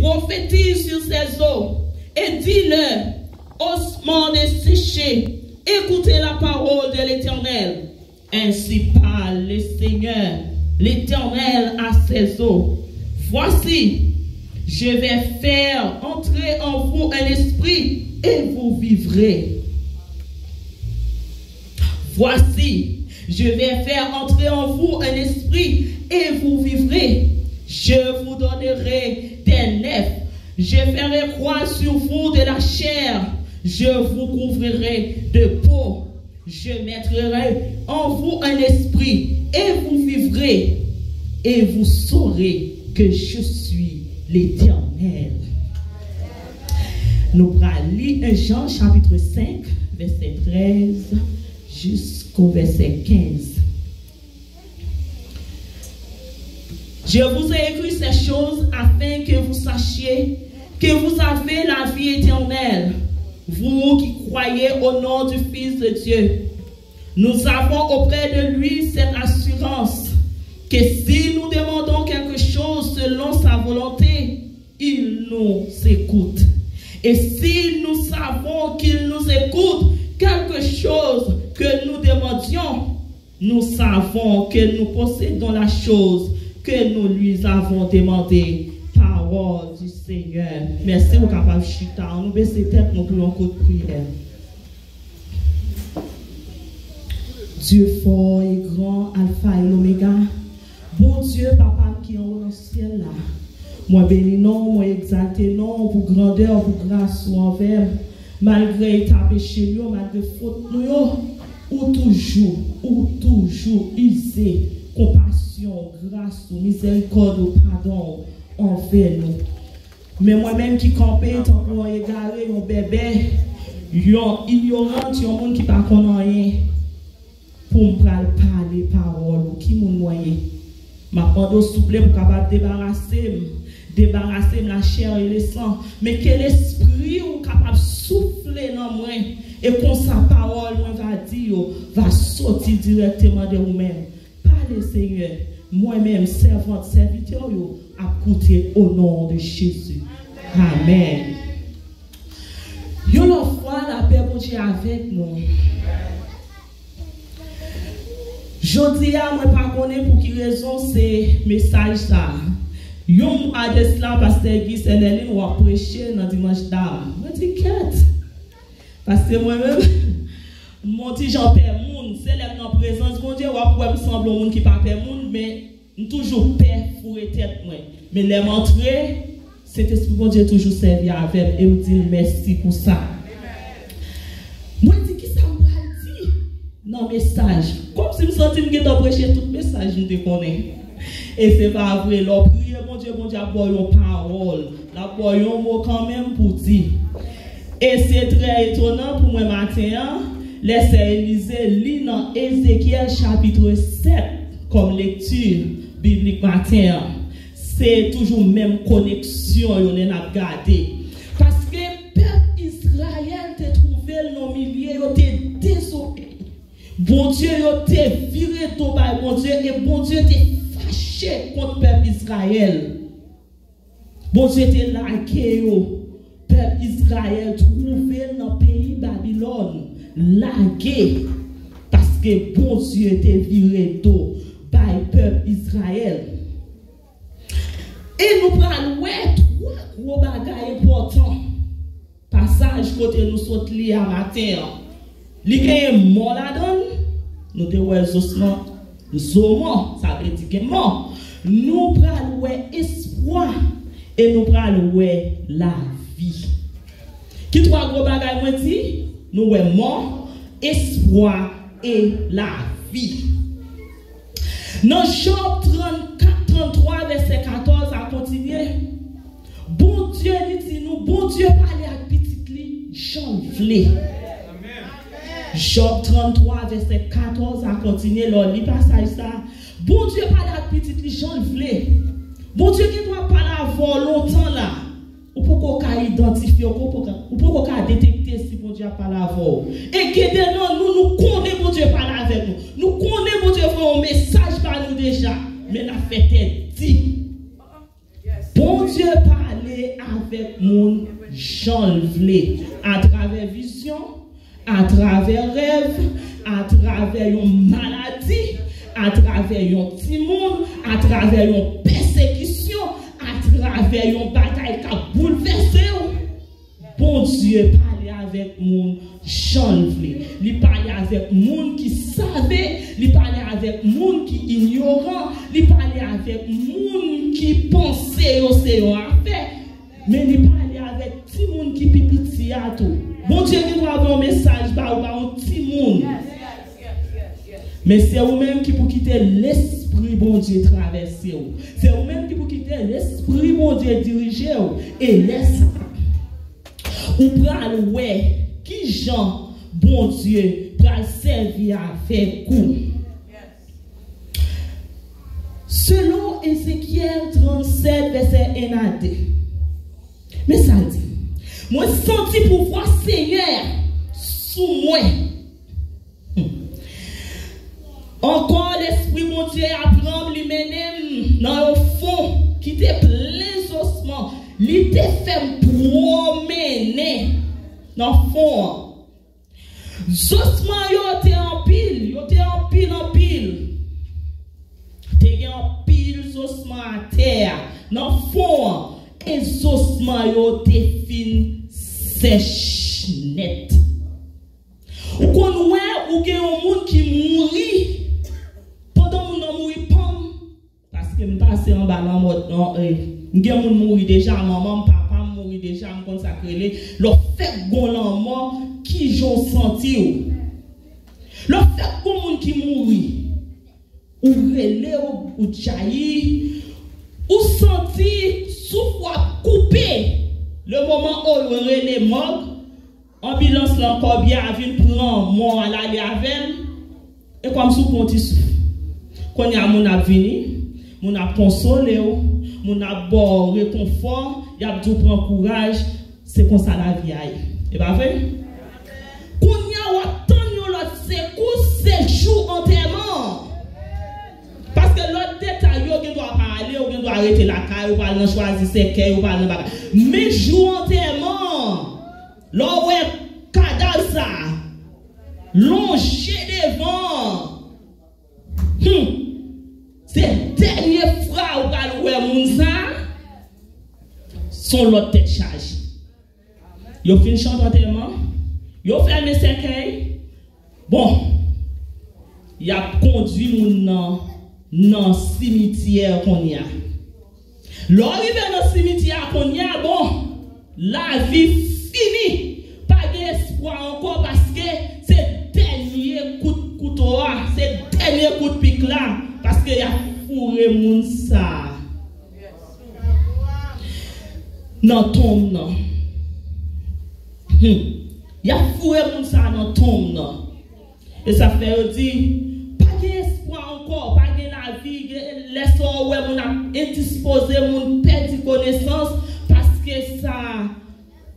prophétise sur ces eaux et dis-leur, ossements desséchés, écoutez la parole de l'Éternel. Ainsi parle le Seigneur, l'Éternel à ses eaux. Voici, je vais faire entrer en vous un esprit et vous vivrez. Voici, je vais faire entrer en vous un esprit et vous vivrez. Je vous donnerai des nefs. Je ferai croître sur vous de la chair. Je vous couvrirai de peau. Je mettrai en vous un esprit et vous vivrez. Et vous saurez que je suis l'Éternel. Nous allons lire Jean chapitre 5, verset 13 jusqu'au verset 15. Je vous ai écrit ces choses afin que vous sachiez que vous avez la vie éternelle, vous qui croyez au nom du Fils de Dieu. Nous avons auprès de lui cette assurance que si nous demandons quelque chose selon sa volonté, il nous écoute. Et si nous savons qu'il nous écoute, quelque chose que nous demandions, nous savons que nous possédons la chose que nous lui avons demandé. Parole du Seigneur. Merci au capable chita. Nous baissons tête, nous prions un coup de prière. Dieu fort et grand, Alpha et l'Oméga. Bon Dieu, Papa qui est en haut dans le ciel là. Moi bénis non, moi exalté non, pour grandeur, pour grâce ou envers. Malgré ta péché, malgré faute, ou toujours usé, compassion, grâce, miséricorde, ou pardon envers nous. Mais moi-même qui campais, tant qu'on égaré, mon bébé, yon ignorant, yon monde qui pas connaît rien, pour me parler parole, ou qui m'ont noyé. Ma pando souple pour capable débarrasser la chair et le sang. Mais quel esprit ou capable souffler dans moi et qu'on sa parole moi va dire va sortir directement de vous-même. Parlez Seigneur, moi-même servante serviteur yo à écouter au nom de Jésus. Amen. Yo la foi la paix pour Dieu avec nous. Jodi a moi pas connais pour qui raison c'est message ça. Yon a de cela pasteur Guy Sénéline ou a prêcher dans dimanche d'âme. Moi dis quête. Parce que moi-même mon petit Jean père moun, c'est là dans présence mon Dieu ou a me semble monde qui pas père moun mais toujours père fourrer tête moi. Mais les montrer cet esprit mon Dieu toujours servi avec et me dit merci pour ça. Moi dis qui ça me dit dans message comme si me sentis me prêcher tout message je te connais. Et c'est pas vrai, leur prier, mon Dieu, a une parole, la un mot quand même pour dire. Et c'est très étonnant pour moi matin, laissez Élisée lire dans Ézéchiel chapitre 7 comme lecture biblique matin. C'est toujours même connexion, on a gardé. Parce que le peuple Israël t'a trouvé dans le milieu, il t'a désolé. Bon Dieu, il t'a viré ton bail, bon Dieu, et bon Dieu t'a contre le peuple Israël. Bon Dieu était laqué, peuple Israël trouvé dans le pays Babylone, laqué, parce que bon Dieu était viré d'eau par le peuple Israël. Et nous prenons trois gros bagages importants. Passage côté nous saute li à matin. Li gagne mort là-dedans, nous te ouais ossements. Zoman, ça veut dire que mort. Nous prenons espoir et nous prenons la vie. Qui trois gros bagages moi dit? Nous ouais mort, espoir et la vie. Dans Job 33, verset 14 à continuer. Bon Dieu dit nous, bon Dieu parle à petite li, j'en vle. Job 33, verset 14 à continuer, leur lit passage ça. Bon Dieu parle à petite li, j'en vle. Bon Dieu qui doit parler avant longtemps là. Ou pour qu'on identifier, ou pour qu'on détecter si bon Dieu parle avant. Et que nous connaissons bon Dieu parle avec nous. Nous connaissons bon Dieu fait un message par nous déjà. Mais la fête est dit. Bon Dieu parle parler avec mon Jean vle à travers vision, à travers rêve, à travers une maladie, à travers un petit monde, à travers une persécution, à travers une bataille qui a bouleversé. Bon Dieu parlait avec mon chanvle, il parlait avec mon qui savait, il parlait avec mon qui ignorant, il parlait avec mon qui pensait au séance affaire, mais il parlait avec tout le monde qui pipiti à tout. Bon Dieu qui doit avoir un message par un petit monde. Mais c'est vous-même qui pour quitter l'esprit bon Dieu traverser. C'est vous-même qui pour quitter l'esprit bon Dieu diriger et laisse. Ou pral ouais qui Jean bon Dieu pral servir avec vous. Selon Ézéchiel 37 verset 1 à 2. Mais ça dit, moi senti pouvoir Seigneur sous moi. Encore l'esprit mon Dieu apprend lui mener dans le fond qui était plein ossements, il te fait promener dans le fond. Ossements yo te en pile, en pile. Te en pile ossements à terre dans le fond. Et ossements yo te fin sèche net. Ou qu'on ouais ou gen un monde qui mourit. Pendant mon nom mourir pom parce que me passer en bas dans mode non gen moun mourir déjà maman papa mourir déjà me consacrer leur fait gon lan mort qui j'ont senti leur fait gon moun qui mourir ou relé ou jailli ou senti souffle coupé le moment où relé mort ambulance encore bien vinn prend mort à l'aller avec et comme sous ponti souffle. Quand il y a mon avenir, mon a consolé, mon a bon réconfort, il y a tout prend courage, c'est comme ça la vie aille. Et pas vrai? Quand il y a autant l'autre secours, c'est jour enterrement. Parce que l'autre détail, on doit parler, on doit arrêter la caille, on doit choisir ses cailles, on doit parler. Mais jour enterrement, l'on ouais cadavre ça, longé devant. C'est dernière fois où on moun son l'autre tête chargée. Yo fin chante enterrement, yo fermé cercueil. Bon, y a conduit moun dans cimetière qu'on y a. L'arrivée dans cimetière qu'on y a, bon, la vie finie. Pas d'espoir encore parce que c'est dernier coup de couteau, c'est dernier coup de pic là. Parce qu'il y a fourré moun ça. Dans tombe non. Il y a fourré moun ça dans tombe non. Et ça fait dire pas d'espoir encore, pas de la vie, laisse ouais moun a indisposé moun perdre connaissance parce que ça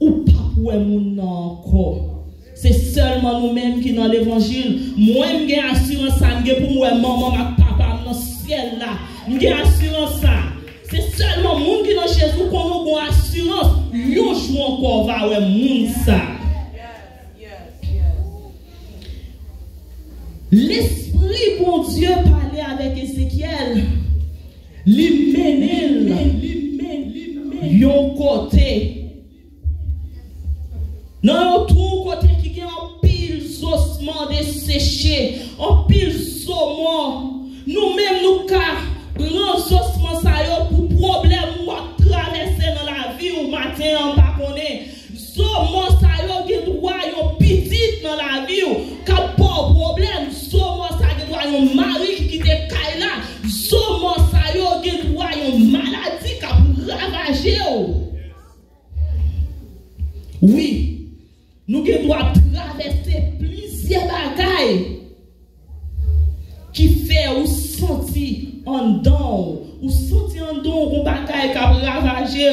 ou pas ouais moun encore. C'est seulement nous-mêmes qui dans l'évangile. Moi, j'ai assurance pour moi, maman, ma papa, dans le ciel là. J'ai assurance ça. C'est seulement les gens qui dans Jésus qu'on a une assurance. Yon joue encore va ouais moun ça. L'esprit bon Dieu parlait avec Ézéchiel. Li mène yon côté. Non, tout côté qui a un pile ossements desséchés, un pile saumon. Nous-mêmes, nous prendre ossements pour problème ou à traverser dans la vie ou matin en bas qu'on est. Saumon ça qui doit un petit dans la vie ou pas problème. Saumon ça qui doit un mari qui te caille là. Saumon ça qui doit une maladie qui a ravagé. Oui. Nous devons traverser plusieurs bagailles qui fait ou sentir en don, ou sentir en don qu'on bagaille qui a ravagé.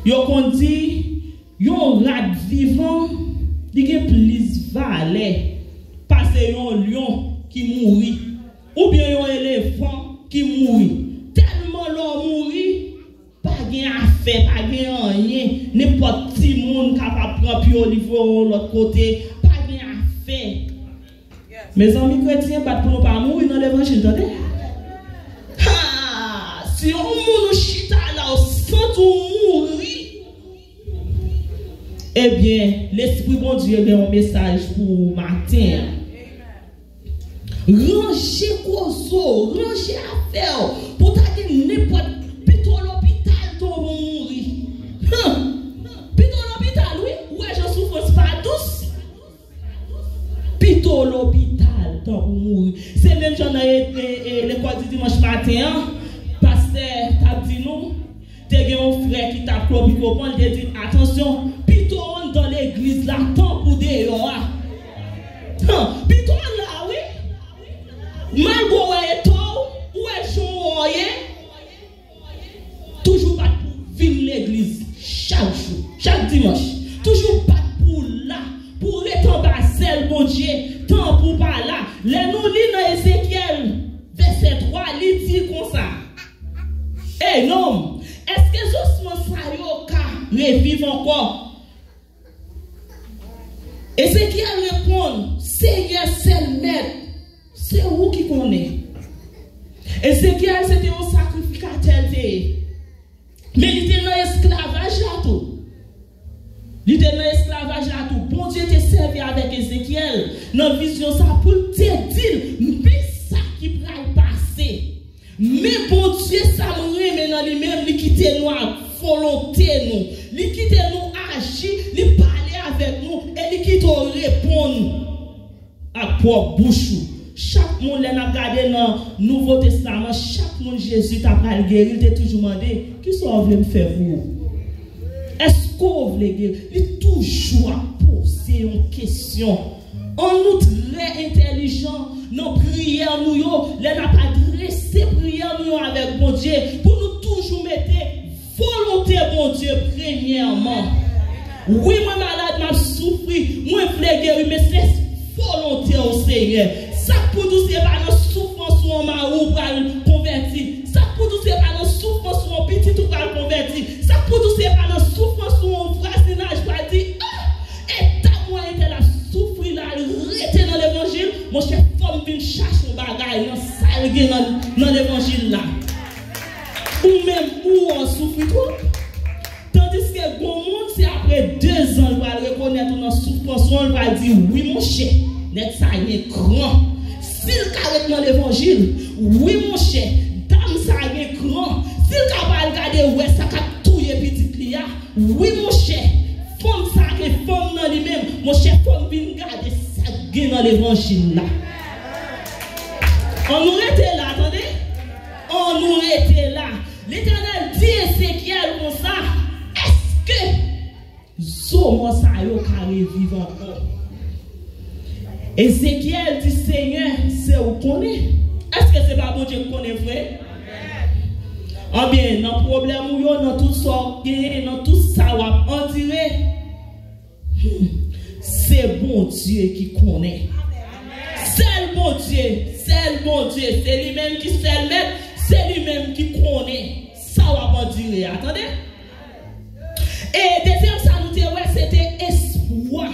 Yo qu'on dit, yon rat vivant, il y a plus valet, parce que yon lion qui mourit, ou bien yon éléphant qui mourit. Tellement l'on mourit, fait, pas rien, n'importe qui monde capable de prendre au niveau de l'autre côté, pas rien à faire. Mes amis chrétiens, pas pour nous pas mourir dans l'évangile, attendez? Si on monde chita là, sans mourir, eh bien, l'Esprit bon Dieu a un message pour matin. Ranger causeau, ranger affaire, pour t'aider n'importe plutôt l'hôpital pour mourir. Plutôt l'hôpital, oui, ouais, j'en souffre pas douce. Plutôt l'hôpital pour mourir. C'est même j'en ai l'école du dimanche matin, pasteur t'a dit nous, t'es un frère qui t'a clopé, il t'a dit attention, plutôt dans l'église là, tant pour dehors. Plutôt là, oui. Malgré ouais tout, ouais joie, toujours pas pour vivre l'église chaque jour, chaque dimanche. Toujours pas pour là, pour retomber bon Dieu, tant pour pas là. Les nous lisons dans Ézéchiel, verset 3, il dit comme ça. Eh non, est-ce que Josman Sayoka revive encore? Ézéchiel répond, Seigneur, c'est le maître. C'est vous qui connaissez. Ézéchiel, c'était un sacrificateur. Mais il était dans l'esclavage là tout. Il était dans l'esclavage là tout. Bon Dieu te servi avec Ézéchiel. Dans la vision, ça pour te dire, mais ça qui va passer. Mais bon Dieu, ça nous remet dans lui-même, il quitte nous à volonté, nous. Il quitte nous agir, il parler avec nous, et il quitte nous répondre à propre bouche. Chaque monde qui a regardé dans le Nouveau Testament, chaque monde Jésus t'a pas guéri, il t'a toujours demandé, qu'est-ce que vous voulez me faire pour vous? Est-ce que vous voulez guérir? Il toujours poser une question. On nous très intelligent, nos prières nous, les n'a pas dressé prières nous avec bon Dieu, pour nous toujours mettre volonté bon Dieu premièrement. Oui, moi malade, m'a souffri, moi je voulais guérir, mais c'est volonté au Seigneur. Ça pour nous, c'est pas nos souffrances ou m'a ou pour convertir. Ça pour nous, c'est pas nos souffrances ou mon petit ou pour convertir. Ça pour nous, c'est pas nos souffrances ou mon voisinage pour dire, et ta moi était la souffrir là, rester dans l'évangile. Mon chef, femme vient chercher un bagage, dans l'évangile là. Ou même où on souffre trop. Tandis que bon monde, c'est après 2 ans, on va reconnaître nos souffrances, on va dire, oui mon cher, net ça y est grand. S'il carré dans l'évangile, oui mon cher, dame ça y est grand. S'il capable regarder ouais ça qu'a touyer petit clia, oui mon cher, femme ça y est femme dans lui-même, mon cher femme vient regarder ça dans l'évangile là. On nous était là, attendez? On nous était là. L'Éternel dit Ézéchiel comme ça, est-ce que Zomo sa yo carré vivre encore? Ézéchiel dit Seigneur, c'est où qu'on est? Est-ce que c'est pas bon Dieu qu'on est vrai? Ah bien, dans le problème où dans tout ça, dans tout ça, on dirait, c'est bon Dieu qui connaît. C'est le bon Dieu, c'est lui-même qui sait le mettre, c'est lui-même qui connaît. Ça va pas dire, attendez. Et deuxième, ça nous dit, ouais, c'était espoir.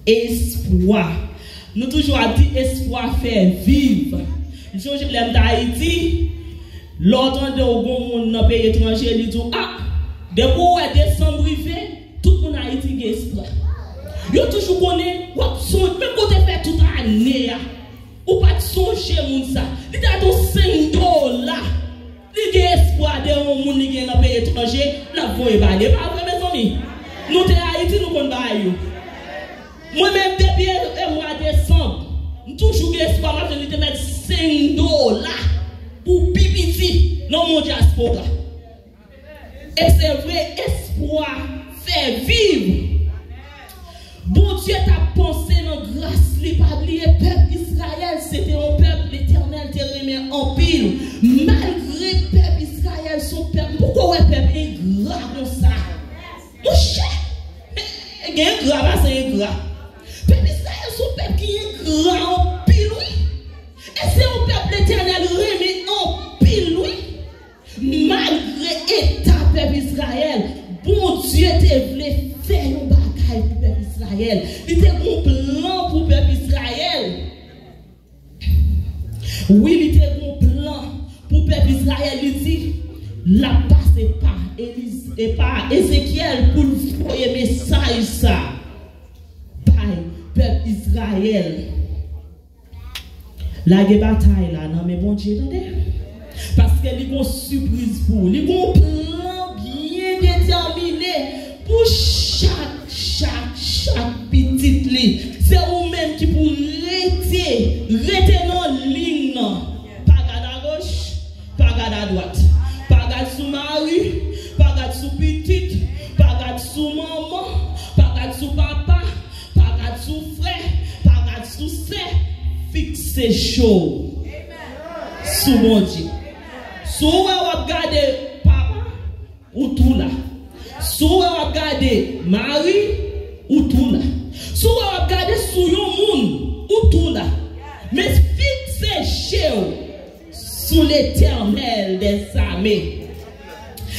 Espoir. Nous toujours dit espoir faire vivre. Je l'aime d'Haïti, l'autre de au bon monde dans le pays étranger, il dit, ah, depuis décembre privé, tout le monde a Haïti a espoir. Yo toujours connaît, même quand tu fais toute l'année, ou pas de songer moun ça. Il a ton $5. Il a espoir de un monde qui est dans le pays étranger, la voie est pas vrai mes amis. Nous sommes Haïti, nous connaissons. Moi-même, depuis le mois de décembre, toujours espoir de te mettre $5 pour pipiti dans mon diaspora. Et c'est vrai, espoir fait vivre. Bon Dieu t'a pensé dans grâce, il pas oublié peuple Israël, c'était un peuple l'Éternel te remet en pile. Malgré peuple Israël, son peuple, pourquoi le peuple est gras comme ça? Mon cher, il y a un gras, c'est un gras. Peuple Israël, son peuple qui est gras en pile, oui. Et c'est un peuple l'Éternel remet en pile, oui. Malgré état peuple Israël. Bon Dieu te voulait faire un bagage pour peuple Israël. Il était un plan pour peuple Israël. Oui, il était un plan pour peuple Israël. Il dit, la passe par Ézéchiel pour le message ça. Par peuple Israël. La bataille là, non mais bon Dieu, attendez. Parce qu'il y a une surprise pour vous. Il y a un plan bien déterminé pour chaque petite ligne. C'est vous-même qui pour rester dans la ligne. Pas garder à gauche, pas garder à droite. Pas garder sous mari, pas garder sous petite, pas garder sous maman, pas garder sous papa, pas garder sous frère, pas garder sous sœur. Fixez chaud. Sous mon Dieu. Si vous regardez papa ou tout là. Si vous regardez mari ou tout là. Si vous regardez sous le monde ou tout là. Mais fixez chaud sous l'Éternel des armées.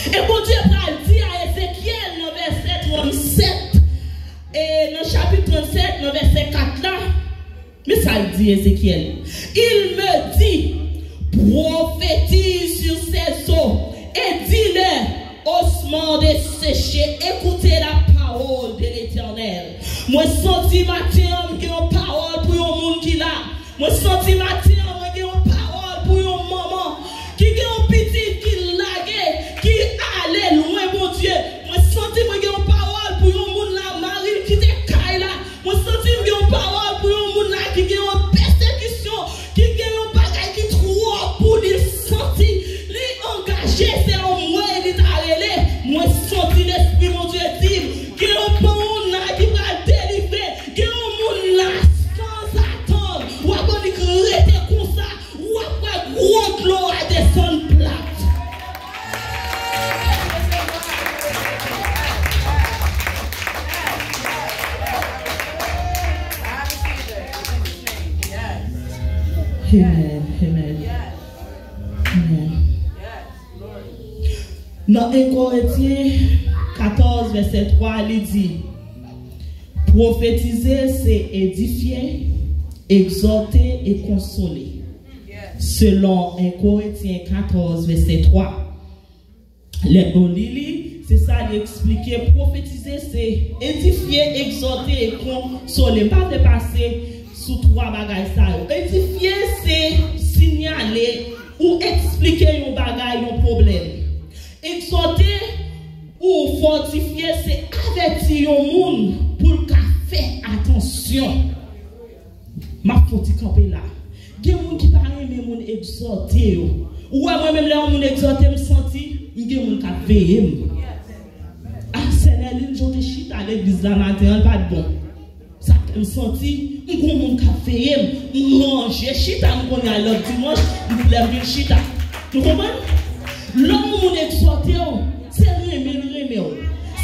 Et bon Dieu va dire à Ézéchiel dans verset 37 et dans chapitre 37 dans verset 4 là. Mais ça le dit Ézéchiel. Il me dit, prophétise sur ces eaux et dis-leur, ossements desséchés, écoutez la parole de l'Éternel. Moi senti matin, j'ai une parole pour un monde qui là. Moi senti matin, j'ai une parole pour une maman qui a un petit qui laguait, qui allait loin, mon Dieu. Moi senti, j'ai une parole pour un monde là, Marie qui te caille là. Moi senti, j'ai une parole pour un monde là qui a une persécution, qui a un bagage qui trop pour lui sentir, lui engager, c'est en moi et lui t'arrêter. Moi senti l'esprit, mon Dieu, dit, qu'il y a un monde là qui va délivrer, qu'il y a un monde là sans attendre, ou à quoi il rester comme ça, ou à quoi gros clos à descendre plate. Amen. Amen. Amen. Dans 1 Corinthiens 14, verset 3, il dit, prophétiser, c'est édifier, exhorter et consoler. Selon 1 Corinthiens 14, verset 3. C'est ça, il expliquait, prophétiser, c'est édifier, exhorter et consoler. Pas de passer sous trois bagages. Édifier, c'est signaler ou expliquer un bagage, un problème. Exhorter ou fortifier, c'est avertir un monde pour faire attention. Ma faute camper là. Il y a des gens qui parlent de mon exhorter. Ou moi-même, là, mon exhorter, me sentir, il y a des gens qui veillent. Ah, Seigneur, une journée de chita à l'église là, matin, pas de bon. Ça me sentit, il y a des gens qui veillent, manger, chita, on est à l'autre dimanche, il lève une chita. Tu comprends? L'homme mon exhorter, c'est remet.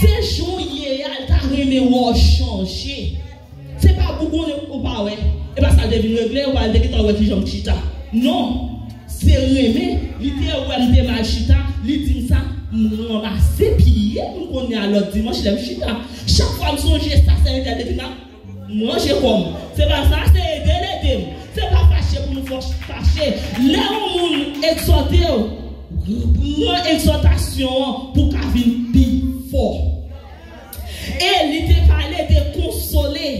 C'est joyeux, il t'a remis ou changer. C'est pas beaucoup ou pas ouais. Et pas ça devient réglé ou pas le déguisement avec qui j'aime chita. Non, c'est remet, il dit ou elle mal chita, il dit ça, on va c'est pieds, on est à l'autre dimanche, il aime chita. Chaque fois que songe ça c'est un déguisement. Manger comme. C'est pas ça, c'est aider les thèmes. C'est pas fâcher pour nous fâcher. Là où on exhorter une exhortation pour qu'elle vienne plus fort. Et l'idée parler de consoler.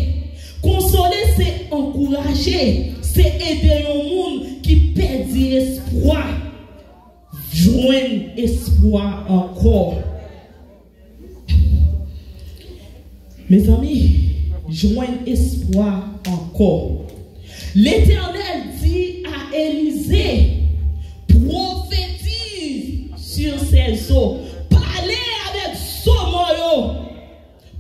Consoler, c'est encourager. C'est aider un monde qui perd espoir. Joindre espoir encore. Mes amis, joindre espoir encore. L'Éternel dit à Élisée, prophétise sur ces eaux. Parlez avec Somoyo.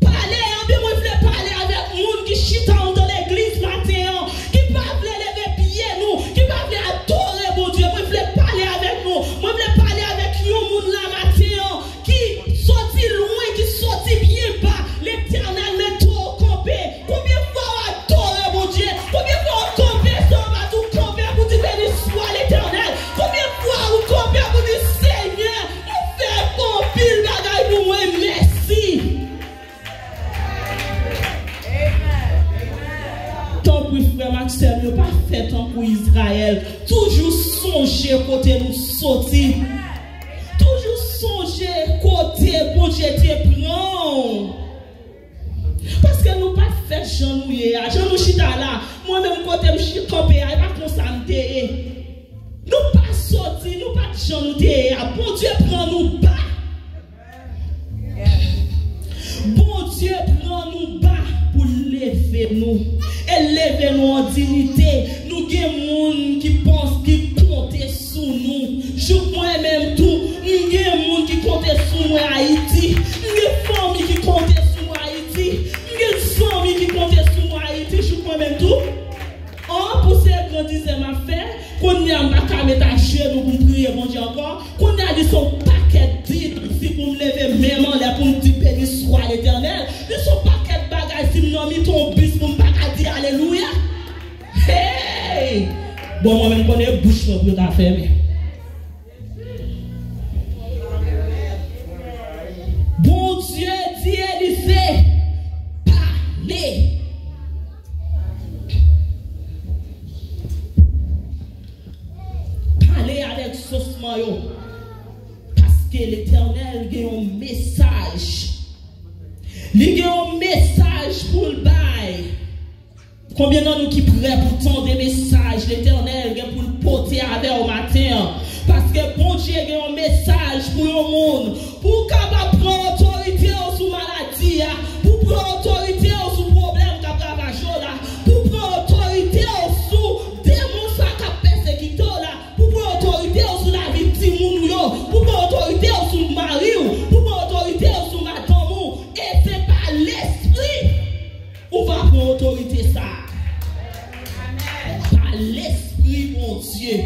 Parlez avec moi, je veux parler avec monde qui chita dans l'église matin, qui pas lever pied nous, qui pas adorer mon Dieu. Moi, je veux parler avec nous. Moi, je veux parler avec nous, monde là matin, qui sorti loin, qui sorti bien bas. L'Éternel met tout au campé. Combien de fois on adore mon Dieu? Combien de fois on campé, ça va tout camper pour dire béni soit l'Éternel? Combien de fois on campé pour dire Seigneur, on fait bon Israël. Toujours songer côté nous sortir. Toujours songer côté bon Dieu te prend. Parce que nous pas fait janouiller. Jean nous chita là. Moi-même côté me camper, pas comme ça me. Nous pas sortir, nous pas janouiller. Bon Dieu prend nous bas. Bon Dieu prend nous bas pour lever nous. Et lever nous en dignité. Nous avons des gens qui pensent qui comptent sur nous. Je moi-même tout. Nous avons des gens qui comptent sur nous à Haïti. Nous avons des familles qui comptent sur nous à Haïti. Nous avons des familles qui comptent sur nous à Haïti. Je moi-même tout. Oh, pour ces grands dixièmes affaires, qu'on y a pas mettre à genoux pour prier mon Dieu encore. Qu'on y a dit son paquet dit si pour me lever même en l'air pour me dire béni soit l'Éternel. De son paquet de bagages si me mis ton bus pour me pas dire alléluia. Hey! Bon, moi-même, je connais bouche pour ta fermer. Bon Dieu dit, il fait parler. Parler avec sauce maillot. Parce que l'Éternel a un message. Il a un message pour le bail. Combien d'entre nous qui prêts pour tendre des messages, l'Éternel pour le porter avec au matin? Parce que bon Dieu a un message pour le monde. Pour capable prendre autorité sur maladie, pour prendre autorité sur problème qui a là, pour prendre autorité sur démons qui a persécuté là, pour prendre autorité sur la vie de Timoun, pour prendre autorité sur mari, pour prendre autorité sur madame. Et c'est pas l'esprit où va prendre autorité ça. Par l'esprit, mon Dieu.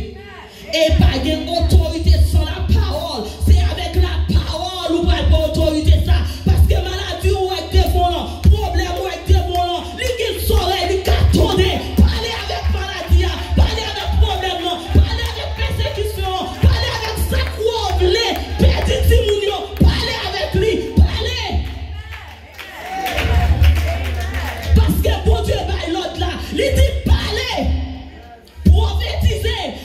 Et pas de autorité sans la parole. C'est avec la parole où va pas autorité ça. Parce que maladie ou avec des volants, problème ou avec des volants, les qui soleil, les cartonnés. Parlez avec maladie, parlez avec problème, parlez avec persécution, parlez avec ça qu'on voulait, petit Timounio, parlez avec lui, parlez. Parce que bon Dieu va l'autre là, il dit parlez.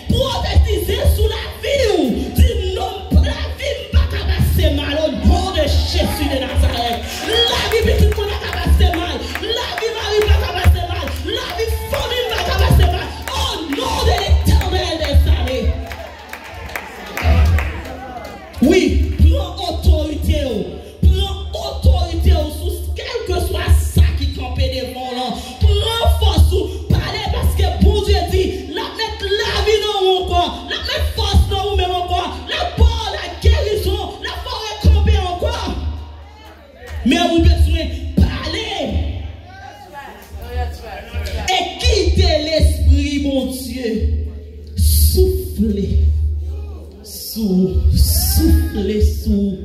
Prophétiser sous la vie. Dis non, la vie ne va pas passer mal au nom de Jésus de Nazareth. La vie petit monde va pas passer mal. La vie Marie va pas passer mal. La vie famille va pas passer mal. Au nom de l'Éternel des armées. Oui, prends autorité. Prends autorité sur quel que soit ça qui campait devant là. Prends force ou parler parce que bon Dieu dit la mettre la vie dans mon corps, la mettre force dans vous-même encore, la part, la guérison, la forêt camper encore. Mais vous besoin de parler. Et quitter l'esprit, mon Dieu. Souffler. Souffler sous.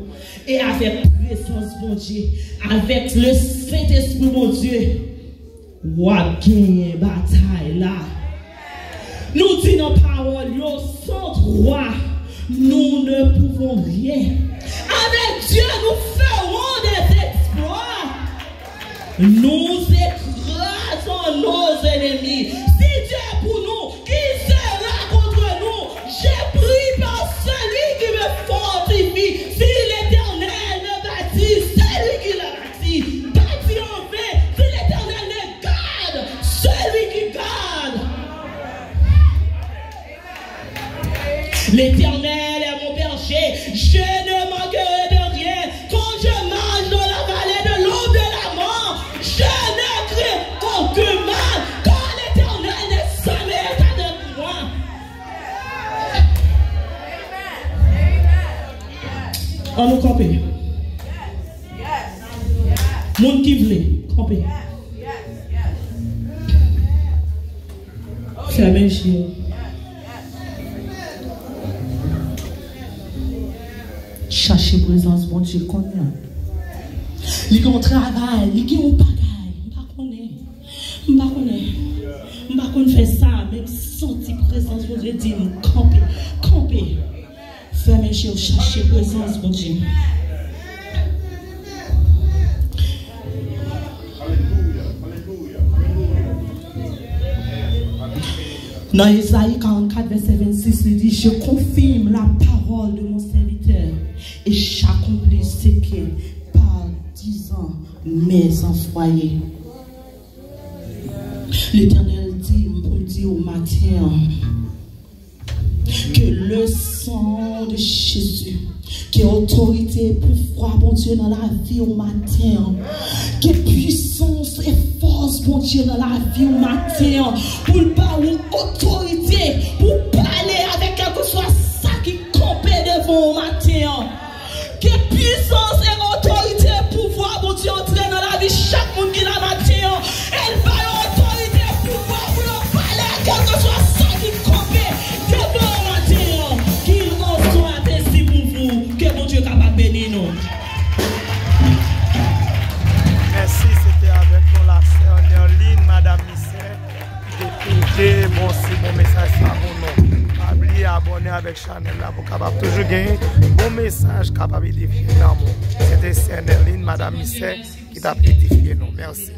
Et avec présence, mon Dieu, avec le Saint-Esprit, mon Dieu, ou a gagné bataille là. Nous disons parole, sans droit, nous ne pouvons rien. Avec Dieu, nous ferons des exploits. Nous écrasons nos ennemis. Si Dieu est pour nous, qui sera contre nous? J'ai pris par celui qui me fortifie. Si l'Éternel me bâtit, c'est lui qui l'a bâti. Bâti en vain, si l'Éternel me garde, celui qui garde. L'Éternel est mon berger, je ne manquerai de rien. Quand je marche dans la vallée de l'ombre de la mort, je ne crains aucun mal, car l'Éternel n'est jamais éteint de moi. On nous camper. Monde qui voulait camper. Fermez les yeux. Chercher présence, bon Dieu, qu'on a. Il y a un travail, il y a un bagaille. Je ne sais pas faire ça, même sentir présence, bon Dieu, dit, camper. Fermez les yeux, chercher présence, bon Dieu. Dans Isaïe 44, verset 26, il dit, je confirme la parole de mon serviteur et j'accomplis ce qu'il parle, disant, mes envoyés. L'Éternel dit, pour dire au matin, que le sang de Jésus, qui est autorité et pouvoir, bon Dieu, dans la vie au matin, qui est puissance et force, bon Dieu, dans la vie au matin, pour parler autorité, pour parler avec quelque chose ça qui campait devant au matin, qui est puissance et autorité et pouvoir, bon Dieu, entrer dans la vie chaque monde qui la matin, elle va autorité et pouvoir pour parler à quelque chose ça qui campait devant. Merci, c'était avec nous la sœur Nerline, Madame Misset, qui était bon message pour nous. Oubliez abonner avec Chanel là pour capable toujours gagner bon message capable d'édifier dans nous. C'était sœur Nerline, Madame Misset qui t'a édifié nous. Merci.